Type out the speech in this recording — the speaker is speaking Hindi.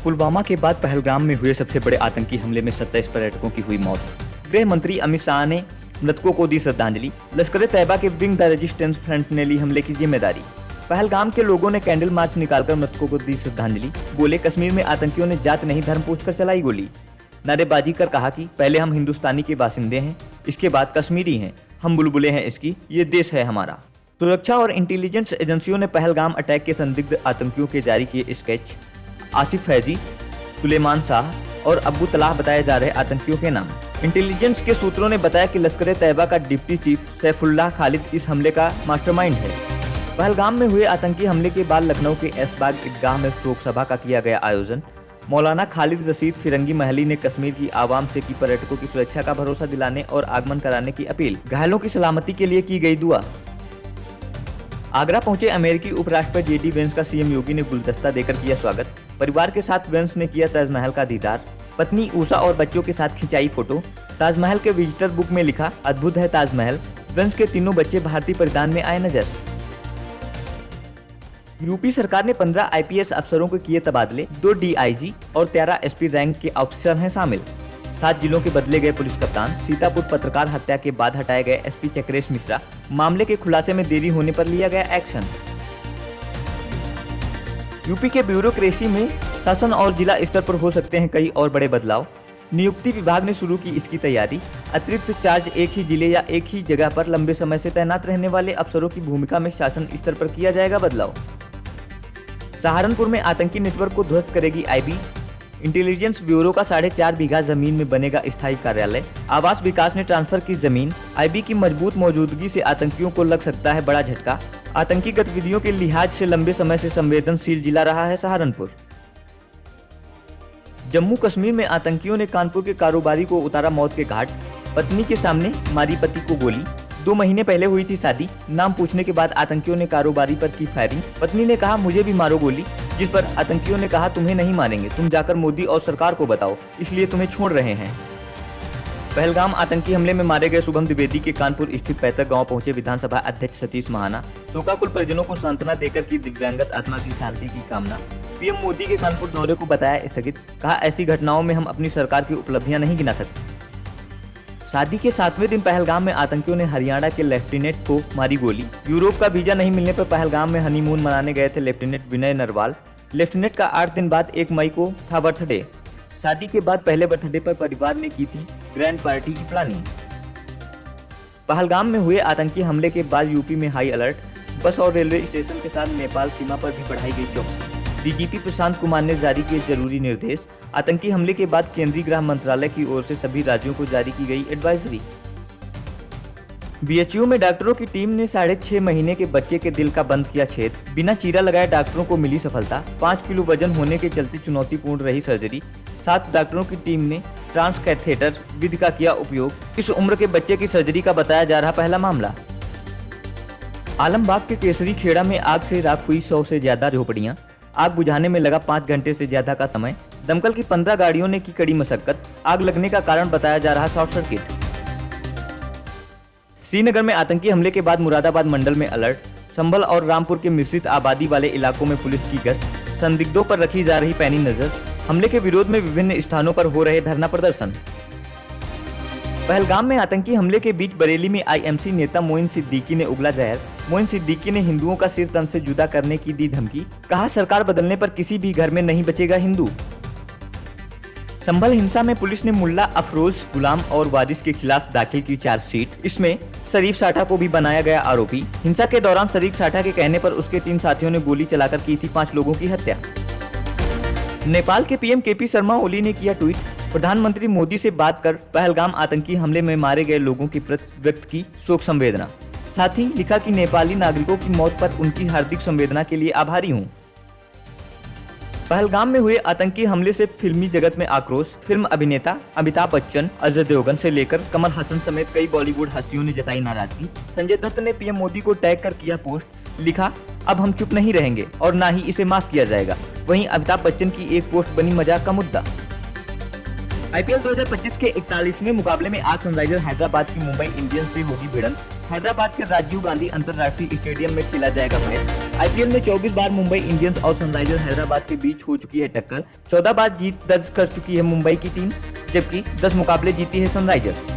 पुलवामा के बाद पहलगाम में हुए सबसे बड़े आतंकी हमले में 27 पर्यटकों की हुई मौत। गृह मंत्री अमित शाह ने मृतकों को दी श्रद्धांजलि। लश्कर ए तैयबा के विंग द रेजिस्टेंस फ्रंट ने ली हमले की जिम्मेदारी। पहलगाम के लोगों ने कैंडल मार्च निकालकर मृतकों को दी श्रद्धांजलि। बोले, कश्मीर में आतंकियों ने जात नहीं धर्म पूछकर चलाई गोली। नारेबाजी कर कहा कि पहले हम हिंदुस्तानी के बासिंदे हैं, इसके बाद कश्मीरी हैं, हम बुलबुलें हैं इसकी, ये देश है हमारा। सुरक्षा और इंटेलिजेंस एजेंसियों ने पहलगाम अटैक के संदिग्ध आतंकियों के जारी किए स्केच। आसिफ फैजी, सुलेमान शाह और अब्बू तलाह बताए जा रहे आतंकियों के नाम। इंटेलिजेंस के सूत्रों ने बताया कि लश्कर ए तैयबा का डिप्टी चीफ सैफुल्लाह खालिद इस हमले का मास्टरमाइंड है। पहलगाम में हुए आतंकी हमले के बाद लखनऊ के ऐशबाग ईदगाह में शोक सभा का किया गया आयोजन। मौलाना खालिद रशीद फिरंगी महली ने कश्मीर की आवाम से की पर्यटकों की सुरक्षा का भरोसा दिलाने और आगमन कराने की अपील। घायलों की सलामती के लिए की गई दुआ। आगरा पहुंचे अमेरिकी उपराष्ट्रपति जेडी वेंस का सीएम योगी ने गुलदस्ता देकर किया स्वागत। परिवार के साथ वेंस ने किया ताजमहल का दीदार। पत्नी ऊषा और बच्चों के साथ खिंचाई फोटो। ताजमहल के विजिटर बुक में लिखा, अद्भुत है ताजमहल। वेंस के तीनों बच्चे भारतीय परिधान में आए नजर। यूपी सरकार ने 15 आईपीएस अफसरों के किए तबादले। 2 डीआईजी और 13 एसपी रैंक के अफसर हैं शामिल। 7 जिलों के बदले गए पुलिस कप्तान। सीतापुर पत्रकार हत्या के बाद हटाए गए एसपी चक्रेश मिश्रा। मामले के खुलासे में देरी होने पर लिया गया एक्शन। यूपी के ब्यूरोक्रेसी में शासन और जिला स्तर पर हो सकते हैं कई और बड़े बदलाव। नियुक्ति विभाग ने शुरू की इसकी तैयारी। अतिरिक्त चार्ज एक ही जिले या एक ही जगह पर लंबे समय से तैनात रहने वाले अफसरों की भूमिका में शासन स्तर पर किया जाएगा बदलाव। सहारनपुर में आतंकी नेटवर्क को ध्वस्त करेगी आईबी। इंटेलिजेंस ब्यूरो का 4.5 बीघा जमीन में बनेगा स्थायी कार्यालय। आवास विकास ने ट्रांसफर की जमीन। आईबी की मजबूत मौजूदगी से आतंकियों को लग सकता है बड़ा झटका। आतंकी गतिविधियों के लिहाज से लंबे समय से संवेदनशील जिला रहा है सहारनपुर। जम्मू कश्मीर में आतंकियों ने कानपुर के कारोबारी को उतारा मौत के घाट। पत्नी के सामने मारी पति को गोली। 2 महीने पहले हुई थी शादी। नाम पूछने के बाद आतंकियों ने कारोबारी पर की फायरिंग। पत्नी ने कहा, मुझे भी मारो गोली, जिस पर आतंकियों ने कहा, तुम्हें नहीं मारेंगे, तुम जाकर मोदी और सरकार को बताओ, इसलिए तुम्हें छोड़ रहे हैं। पहलगाम आतंकी हमले में मारे गए शुभम द्विवेदी के कानपुर स्थित पैतृक गांव पहुंचे विधानसभा अध्यक्ष सतीश महाना। शोकाकुल परिजनों को सांत्वना देकर की दिव्यांगत आत्मा की शांति की कामना। पीएम मोदी के कानपुर दौरे को बताया स्थगित। कहा, ऐसी घटनाओं में हम अपनी सरकार की उपलब्धियां नहीं गिना सकते। शादी के 7वें दिन पहलगाम में आतंकियों ने हरियाणा के लेफ्टिनेंट को मारी गोली। यूरोप का वीजा नहीं मिलने पर पहलगाम में हनीमून मनाने गए थे लेफ्टिनेंट विनय नरवाल। लेफ्टिनेंट का 8 दिन बाद 1 मई को था बर्थडे। शादी के बाद पहले बर्थडे पर परिवार ने की थी ग्रैंड पार्टी की प्लानिंग। पहलगाम में हुए आतंकी हमले के बाद यूपी में हाई अलर्ट। बस और रेलवे स्टेशन के साथ नेपाल सीमा पर भी बढ़ाई गई चौकसी। डीजीपी प्रशांत कुमार ने जारी किए जरूरी निर्देश। आतंकी हमले के बाद केंद्रीय गृह मंत्रालय की ओर से सभी राज्यों को जारी की गई एडवाइजरी। बीएचयू में डॉक्टरों की टीम ने 6.5 महीने के बच्चे के दिल का बंद किया छेद। बिना चीरा लगाए डॉक्टरों को मिली सफलता। 5 किलो वजन होने के चलते चुनौतीपूर्ण रही सर्जरी। 7 डॉक्टरों की टीम ने ट्रांसकैथेटर विधि का किया उपयोग। इस उम्र के बच्चे की सर्जरी का बताया जा रहा पहला मामला। आलमबाग के केसरी खेड़ा में आग से राख हुई 100 से ज्यादा झोपड़ियां। आग बुझाने में लगा 5 घंटे से ज्यादा का समय। दमकल की 15 गाड़ियों ने की कड़ी मशक्कत। आग लगने का कारण बताया जा रहा शॉर्ट सर्किट। श्रीनगर में आतंकी हमले के बाद मुरादाबाद मंडल में अलर्ट। संभल और रामपुर के मिश्रित आबादी वाले इलाकों में पुलिस की गश्त। संदिग्धों पर रखी जा रही पैनी नजर। हमले के विरोध में विभिन्न स्थानों पर हो रहे धरना प्रदर्शन। पहलगाम में आतंकी हमले के बीच बरेली में आईएमसी नेता मोइन सिद्दीकी ने उगला जहर। मोइन सिद्दीकी ने हिंदुओं का सिर तन से जुदा करने की दी धमकी। कहा, सरकार बदलने पर किसी भी घर में नहीं बचेगा हिंदू। संभल हिंसा में पुलिस ने मुल्ला अफरोज गुलाम और वारिस के खिलाफ दाखिल की चार्जशीट। इसमें शरीफ साठा को भी बनाया गया आरोपी। हिंसा के दौरान शरीफ साठा के कहने पर उसके 3 साथियों ने गोली चलाकर की थी 5 लोगों की हत्या। नेपाल के पीएम केपी शर्मा ओली ने किया ट्वीट। प्रधानमंत्री मोदी से बात कर पहलगाम आतंकी हमले में मारे गए लोगों की प्रति व्यक्त की शोक संवेदना। साथ ही लिखा कि नेपाली नागरिकों की मौत पर उनकी हार्दिक संवेदना के लिए आभारी हूं। पहलगाम में हुए आतंकी हमले से फिल्मी जगत में आक्रोश। फिल्म अभिनेता अमिताभ बच्चन, अजय देवगन से लेकर कमल हसन समेत कई बॉलीवुड हस्तियों ने जताई नाराजगी। संजय दत्त ने पीएम मोदी को टैग कर किया पोस्ट। लिखा, अब हम चुप नहीं रहेंगे और ना ही इसे माफ किया जाएगा। वहीं अमिताभ बच्चन की एक पोस्ट बनी मजाक का मुद्दा। आईपीएल 2025 के 41वें मुकाबले में आज सनराइजर हैदराबाद की मुंबई इंडियंस से होगी भिड़ंत। हैदराबाद के राजीव गांधी अंतर्राष्ट्रीय स्टेडियम में खेला जाएगा मैच। आईपीएल में 24 बार मुंबई इंडियंस और सनराइजर्स हैदराबाद के बीच हो चुकी है टक्कर। 14 बार जीत दर्ज कर चुकी है मुंबई की टीम, जबकि 10 मुकाबले जीती है सनराइजर्स।